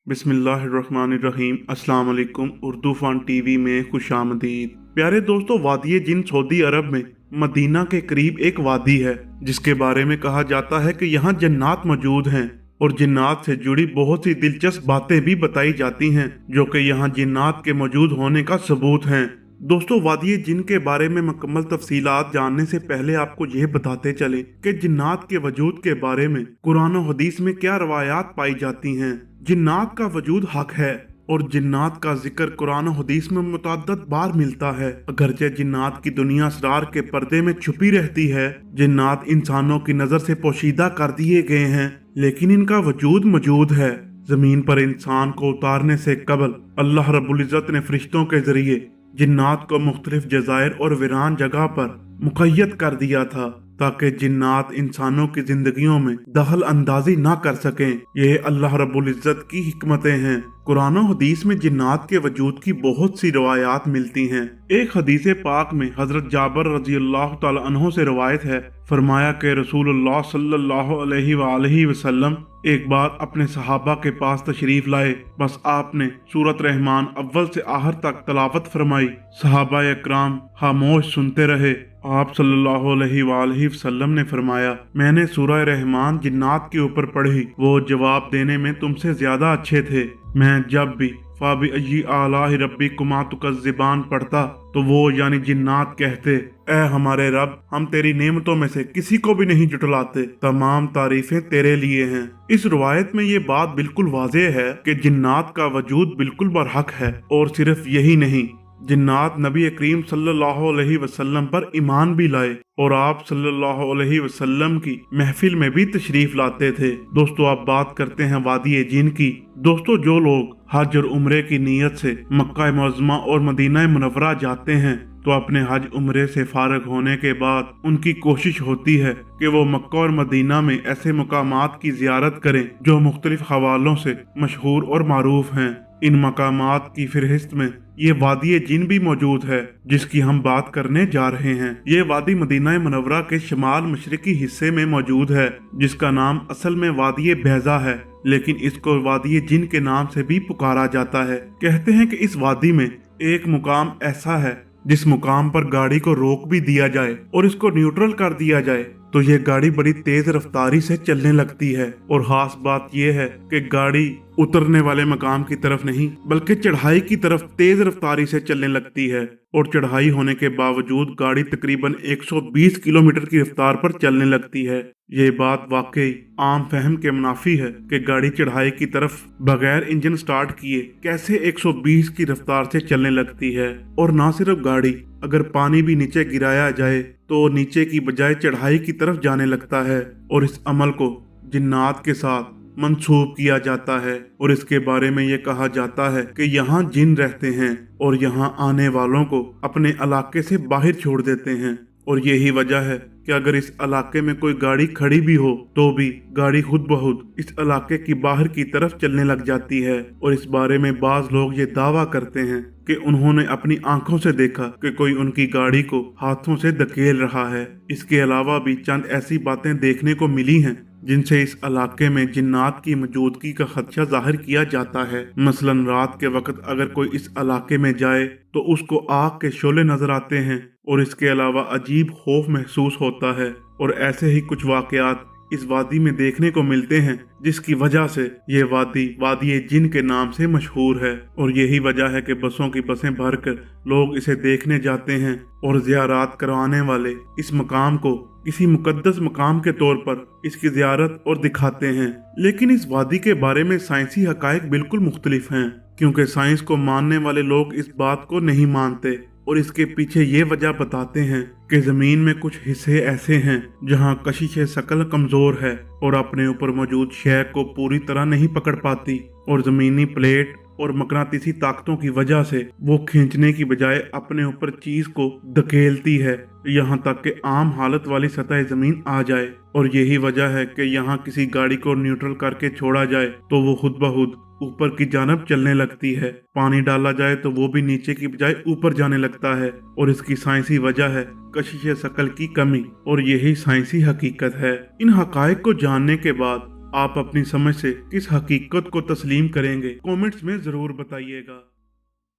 बिस्मिल्लाहिर्रहमानिर्रहीम। अस्सलाम वालेकुम। उर्दू फन टीवी में खुशामदीद। प्यारे दोस्तों, वादी जिन सऊदी अरब में मदीना के करीब एक वादी है जिसके बारे में कहा जाता है कि यहाँ जन्नात मौजूद हैं और जिन्नात से जुड़ी बहुत सी दिलचस्प बातें भी बताई जाती हैं जो कि यहाँ जिन्नात के मौजूद होने का सबूत हैं। दोस्तों, वादी जिन के बारे में मुकम्मल तफसीलात जानने से पहले आपको यह बताते चले कि जिन्नात के वजूद के बारे में कुरान और हदीस में क्या रवायात पाई जाती हैं। जिन्नात का वजूद हक है और जिन्नात का जिक्र कुरान और हदीस में मुतअद्दिद बार मिलता है। अगरचे जिन्नात की दुनिया असरार के पर्दे में छुपी रहती है, जिन्नात इंसानों की नजर से पोशीदा कर दिए गए हैं, लेकिन इनका वजूद मौजूद है। जमीन पर इंसान को उतारने से कबल अल्लाह रब्बुल इज्जत ने फरिश्तों के जरिए जिन्नात को मुख्तलिफ जज़ायर और वीरान जगह पर मुक़य्यद कर दिया था ताकि जिन्नात इंसानों की जिंदगियों में दखल अंदाजी ना कर सकें। ये अल्लाह रब्बुल इज्जत की हिकमतें हैं। कुरान और हदीस में जिन्नात के वजूद की बहुत सी रवायात मिलती हैं। एक हदीस पाक में हजरत जाबर रजी अल्लाह तआला अन्हु से रवायत है, फरमाया कि रसूलुल्लाह सल्लल्लाहु अलैहि वसल्लम एक बार अपने सहाबा के पास तशरीफ लाए। बस आपने सूरत रहमान अव्वल से आखिर तक तलावत फरमाई। सहाबा इकराम खामोश सुनते रहे। आप सल्लल्लाहु अलैहि वसल्लम ने फरमाया, मैंने सूरह रहमान जिन्नात के ऊपर पढ़ी, वो जवाब देने में तुमसे ज्यादा अच्छे थे। मैं जब भी फाबी अय्यी आलाहि रब्बिकुमा तुकज़्ज़िबान पढ़ता तो वो यानी जिन्नात कहते, ए हमारे रब, हम तेरी नेमतों में से किसी को भी नहीं जुटलाते, तमाम तारीफें तेरे लिए हैं। इस रिवायत में ये बात बिल्कुल वाज़ेह है कि जिन्नात का वजूद बिल्कुल बरहक है। और सिर्फ यही नहीं, जिन्नात नबी करीम सल्लल्लाहु अलैहि वसल्लम पर ईमान भी लाए और आप सल्लल्लाहु अलैहि वसल्लम की महफिल में भी तशरीफ लाते थे। दोस्तों, अब बात करते हैं वादी जिन की। दोस्तों, जो लोग हज और उम्रे की नीयत से मक्का मुअज़्ज़मा और मदीना मुनव्वरा जाते हैं तो अपने हज उम्रे से फारग होने के बाद उनकी कोशिश होती है कि वो मक्का और मदीना में ऐसे मकामात की ज़ियारत करें जो मुख्तलिफ हवालों से मशहूर और मारूफ हैं। इन मकामात की फहरिस्त में ये वादी जिन भी मौजूद है जिसकी हम बात करने जा रहे हैं। ये वादी मदीना मुनव्वरा के शमाल मशरिकी हिस्से में मौजूद है जिसका नाम असल में वादी बैज़ा है, लेकिन इसको वादी जिन के नाम से भी पुकारा जाता है। कहते हैं कि इस वादी में एक मुकाम ऐसा है जिस मुकाम पर गाड़ी को रोक भी दिया जाए और इसको न्यूट्रल कर दिया जाए तो ये गाड़ी बड़ी तेज रफ्तारी से चलने लगती है। और खास बात यह है कि गाड़ी उतरने वाले मकाम की तरफ नहीं बल्कि चढ़ाई की तरफ तेज रफ्तारी से चलने लगती है और चढ़ाई होने के बावजूद गाड़ी तकरीबन 120 किलोमीटर की रफ्तार पर चलने लगती है। ये बात वाकई आम फहम के मुनाफी है कि गाड़ी चढ़ाई की तरफ बगैर इंजन स्टार्ट किए कैसे 120 की रफ्तार से चलने लगती है। और ना सिर्फ गाड़ी, अगर पानी भी नीचे गिराया जाए तो नीचे की बजाय चढ़ाई की तरफ जाने लगता है। और इस अमल को जिन्नात के साथ मंसूब किया जाता है और इसके बारे में ये कहा जाता है कि यहाँ जिन रहते हैं और यहाँ आने वालों को अपने इलाके से बाहर छोड़ देते हैं। और यही वजह है कि अगर इस इलाके में कोई गाड़ी खड़ी भी हो तो भी गाड़ी खुद ब खुद इस इलाके की बाहर की तरफ चलने लग जाती है। और इस बारे में बाज लोग ये दावा करते हैं कि उन्होंने अपनी आंखों से देखा कि कोई उनकी गाड़ी को हाथों से धकेल रहा है। इसके अलावा भी चंद ऐसी बातें देखने को मिली हैं जिनसे इस इलाके में जिन्नात की मौजूदगी का खदशा जाहिर किया जाता है। मसलन रात के वक्त अगर कोई इस इलाके में जाए तो उसको आग के शोले नजर आते हैं और इसके अलावा अजीब खौफ महसूस होता है। और ऐसे ही कुछ वाकयात इस वादी में देखने को मिलते हैं जिसकी वजह से ये वादी जिन के नाम से मशहूर है। और यही वजह है कि बसों की बसें भरकर लोग इसे देखने जाते हैं और ज़ियारत करवाने वाले इस मकाम को किसी मुकद्दस मकाम के तौर पर इसकी ज़ियारत और दिखाते हैं। लेकिन इस वादी के बारे में साइंसी हकायक बिल्कुल मुख्तलिफ हैं, क्योंकि साइंस को मानने वाले लोग इस बात को नहीं मानते और इसके पीछे ये वजह बताते हैं कि जमीन में कुछ हिस्से ऐसे हैं जहां कशिश शकल कमजोर है और अपने ऊपर मौजूद शय को पूरी तरह नहीं पकड़ पाती और जमीनी प्लेट और मकनातीसी ताकतों की वजह से वो खींचने की बजाय अपने ऊपर चीज को धकेलती है यहाँ तक कि आम हालत वाली सतह जमीन आ जाए। और यही वजह है कि यहाँ किसी गाड़ी को न्यूट्रल करके छोड़ा जाए तो वो खुद ब खुद ऊपर की जानब चलने लगती है। पानी डाला जाए तो वो भी नीचे की बजाय ऊपर जाने लगता है और इसकी साइंसी वजह है कशिश शकल की कमी और यही साइंसी हकीकत है। इन हकायक को जानने के बाद आप अपनी समझ से किस हकीकत को तस्लीम करेंगे, कमेंट्स में जरूर बताइएगा।